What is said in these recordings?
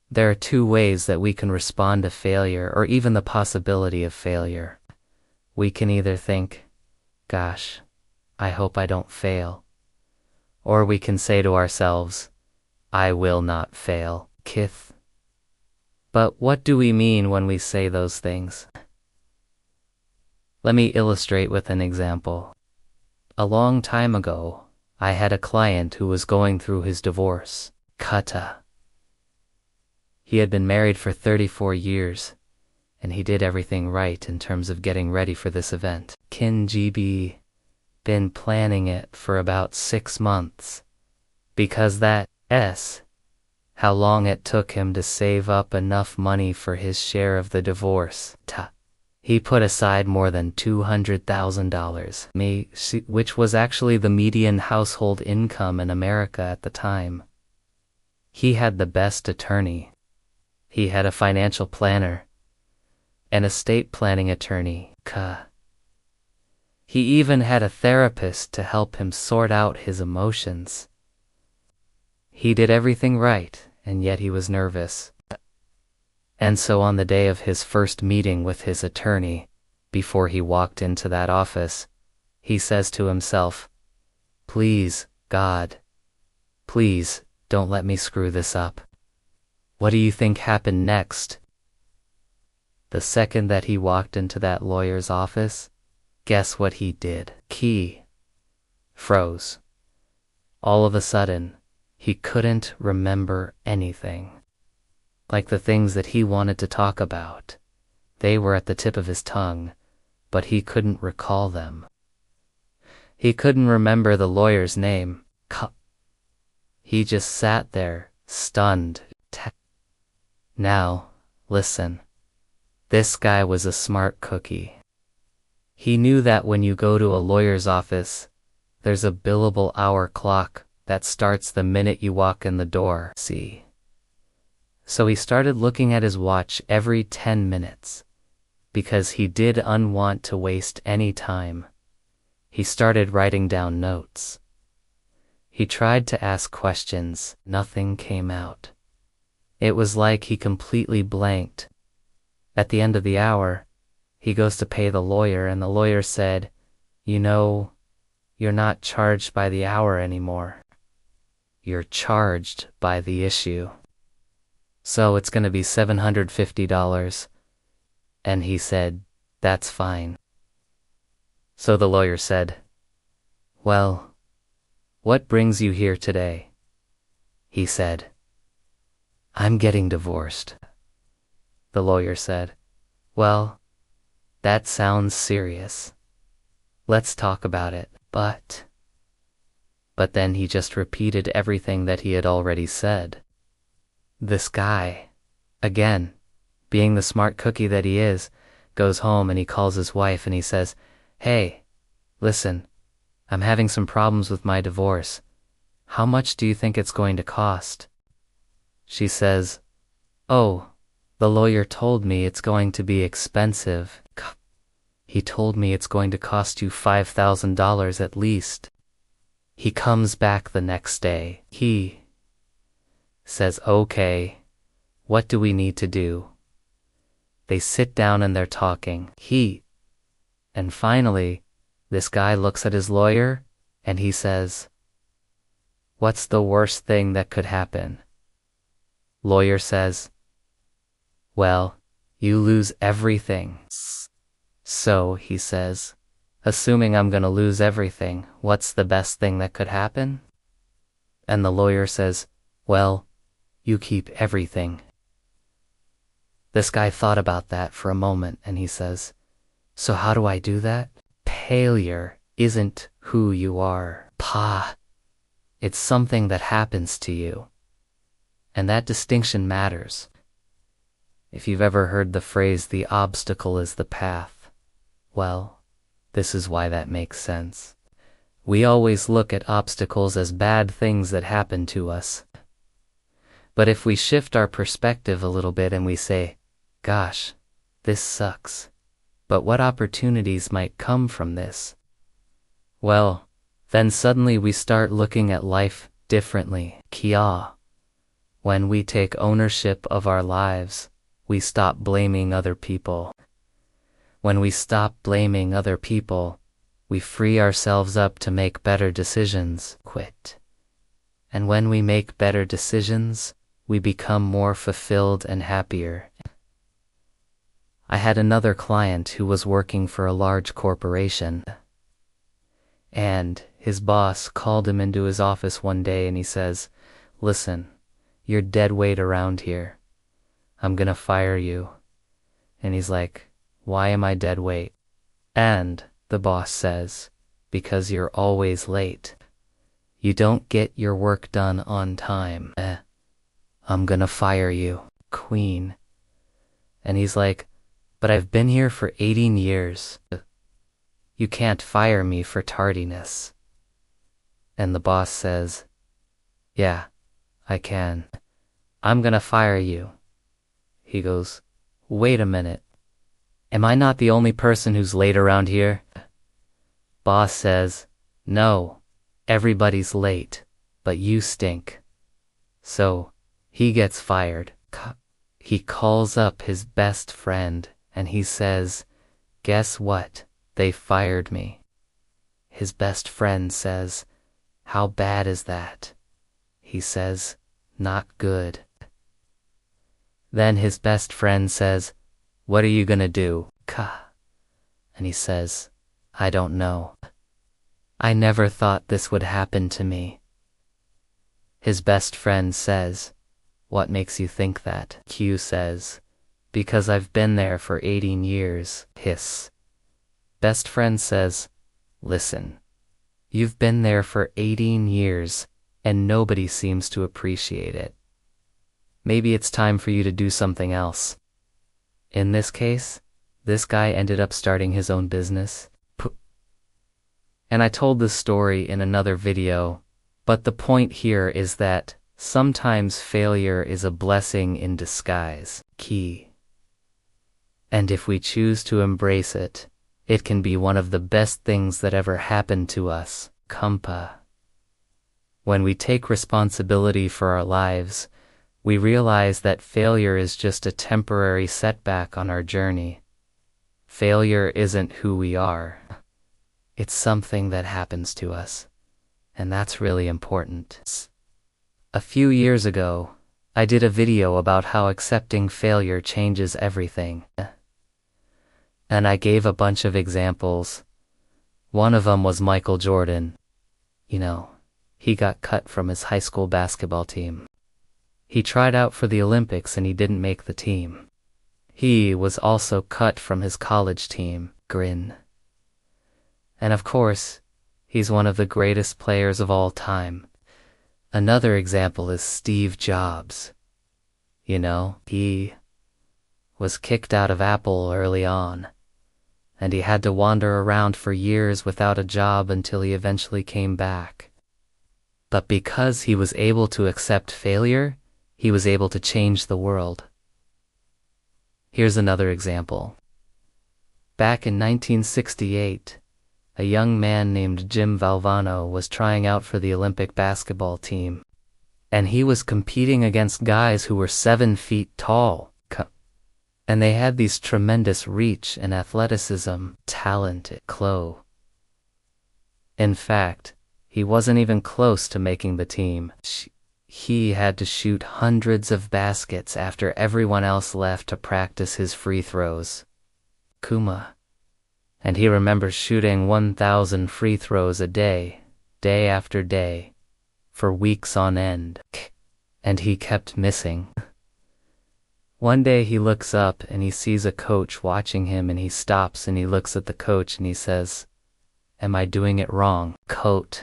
There are two ways that we can respond to failure or even the possibility of failure. We can either think, gosh, I hope I don't fail. Or we can say to ourselves, I will not fail, Kith. But what do we mean when we say those things? Let me illustrate with an example. A long time ago, I had a client who was going through his divorce. Kata. He had been married for 34 years, and he did everything right in terms of getting ready for this event. Kinjibi been planning it for about 6 months, because that's how long it took him to save up enough money for his share of the divorce. He put aside more than $200,000, which was actually the median household income in America at the time. He had the best attorney. He had a financial planner, an estate planning attorney. He even had a therapist to help him sort out his emotions. He did everything right, and yet he was nervous. And so on the day of his first meeting with his attorney, before he walked into that office, he says to himself, "Please, God, please don't let me screw this up." What do you think happened next? The second that he walked into that lawyer's office, guess what he did? He froze. All of a sudden, he couldn't remember anything. Like the things that he wanted to talk about, they were at the tip of his tongue, but he couldn't recall them. He couldn't remember the lawyer's name. He just sat there, stunned. Now, listen. This guy was a smart cookie. He knew that when you go to a lawyer's office, there's a billable hour clock that starts the minute you walk in the door. See? So he started looking at his watch every 10 minutes, because he did unwant to waste any time. He started writing down notes. He tried to ask questions, nothing came out. It was like he completely blanked. At the end of the hour, he goes to pay the lawyer, and the lawyer said, "You know, you're not charged by the hour anymore. You're charged by the issue. So it's going to be $750. And he said, "That's fine." So the lawyer said, "Well, what brings you here today?" He said, "I'm getting divorced." The lawyer said, "Well, that sounds serious. Let's talk about it." But then he just repeated everything that he had already said. This guy, again, being the smart cookie that he is, goes home and he calls his wife and he says, "Hey, listen, I'm having some problems with my divorce. How much do you think it's going to cost?" She says, "Oh, the lawyer told me it's going to be expensive. He told me it's going to cost you $5,000 at least." He comes back the next day. He says, "Okay, what do we need to do?" They sit down and they're talking. And finally, this guy looks at his lawyer and he says, "What's the worst thing that could happen?" Lawyer says, "Well, you lose everything." So, he says, "Assuming I'm gonna lose everything, what's the best thing that could happen?" And the lawyer says, "Well, you keep everything." This guy thought about that for a moment and he says, "So how do I do that?" Failure isn't who you are. It's something that happens to you. And that distinction matters. If you've ever heard the phrase, "the obstacle is the path," well, this is why that makes sense. We always look at obstacles as bad things that happen to us. But if we shift our perspective a little bit and we say, "Gosh, this sucks, but what opportunities might come from this?" Well, then suddenly we start looking at life differently. When we take ownership of our lives, we stop blaming other people. When we stop blaming other people, we free ourselves up to make better decisions. Quit. And when we make better decisions, we become more fulfilled and happier. I had another client who was working for a large corporation, and his boss called him into his office one day and he says, "Listen, you're dead weight around here. I'm gonna fire you." And he's like, "Why am I dead weight?" And the boss says, "Because you're always late. You don't get your work done on time. I'm gonna fire you, Queen." And he's like, "But I've been here for 18 years. You can't fire me for tardiness." And the boss says, "Yeah, I can. I'm gonna fire you." He goes, "Wait a minute. Am I not the only person who's late around here?" Boss says, "No, everybody's late, but you stink." So he gets fired. He calls up his best friend and he says, "Guess what? They fired me." His best friend says, "How bad is that?" He says, "Not good." Then his best friend says, "What are you gonna do?" And he says, "I don't know. I never thought this would happen to me." His best friend says, "What makes you think that?" Q says, "Because I've been there for 18 years. Hiss. Best friend says, "Listen, you've been there for 18 years and nobody seems to appreciate it. Maybe it's time for you to do something else." In this case, this guy ended up starting his own business. And I told this story in another video, but the point here is that sometimes failure is a blessing in disguise. Key. And if we choose to embrace it, it can be one of the best things that ever happened to us. Kumpa. When we take responsibility for our lives, we realize that failure is just a temporary setback on our journey. Failure isn't who we are. It's something that happens to us, and that's really important. A few years ago, I did a video about how accepting failure changes everything. And I gave a bunch of examples. One of them was Michael Jordan. You know, he got cut from his high school basketball team. He tried out for the Olympics and he didn't make the team. He was also cut from his college team. Grin. And of course, he's one of the greatest players of all time. Another example is Steve Jobs. You know, he was kicked out of Apple early on, and he had to wander around for years without a job until he eventually came back. But because he was able to accept failure, he was able to change the world. Here's another example. Back in 1968, a young man named Jim Valvano was trying out for the Olympic basketball team, and he was competing against guys who were 7 feet tall, and they had these tremendous reach and athleticism, talented Chloe. In fact, he wasn't even close to making the team. He had to shoot hundreds of baskets after everyone else left to practice his free throws. Kuma. And he remembers shooting 1,000 free throws a day, day after day, for weeks on end. And he kept missing. One day he looks up and he sees a coach watching him and he stops and he looks at the coach and he says, "Am I doing it wrong, coach?"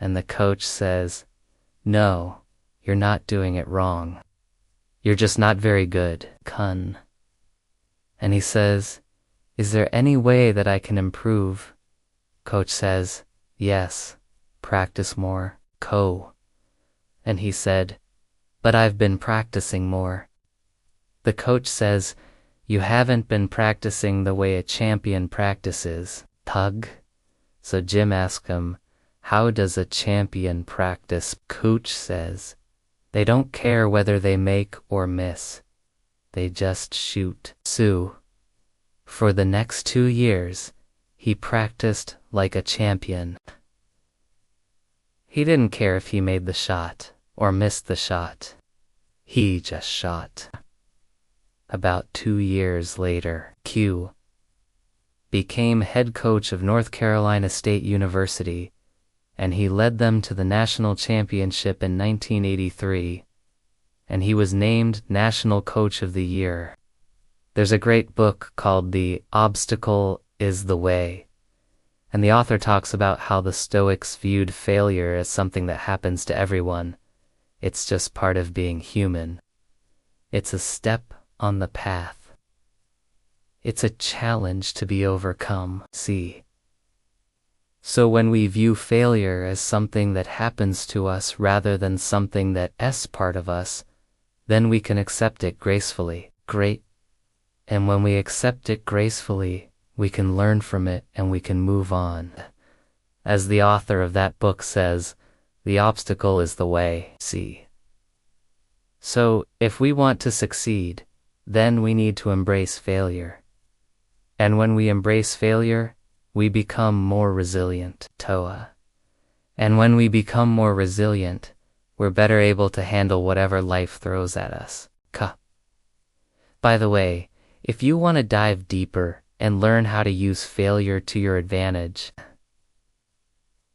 And the coach says, "No, you're not doing it wrong. You're just not very good, kun." And he says, "Is there any way that I can improve?" Coach says, "Yes, practice more, co." And he said, "But I've been practicing more." The coach says, "You haven't been practicing the way a champion practices, tug." So Jim asks him, "How does a champion practice?" Coach says, They don't care whether they make or miss. They just shoot. Sue. For the next 2 years, he practiced like a champion. He didn't care if he made the shot or missed the shot. He just shot. About 2 years later, Q became head coach of North Carolina State University, and he led them to the national championship in 1983, and he was named National Coach of the Year. There's a great book called The Obstacle is the Way, and the author talks about how the Stoics viewed failure as something that happens to everyone. It's just part of being human. It's a step on the path. It's a challenge to be overcome. See? So when we view failure as something that happens to us rather than something that's part of us, then we can accept it gracefully. Great. And when we accept it gracefully, we can learn from it and we can move on. As the author of that book says, the obstacle is the way. See? So, if we want to succeed, then we need to embrace failure. And when we embrace failure, we become more resilient. Toa. And when we become more resilient, we're better able to handle whatever life throws at us. Ka. By the way, if you want to dive deeper and learn how to use failure to your advantage,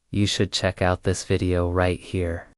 you should check out this video right here.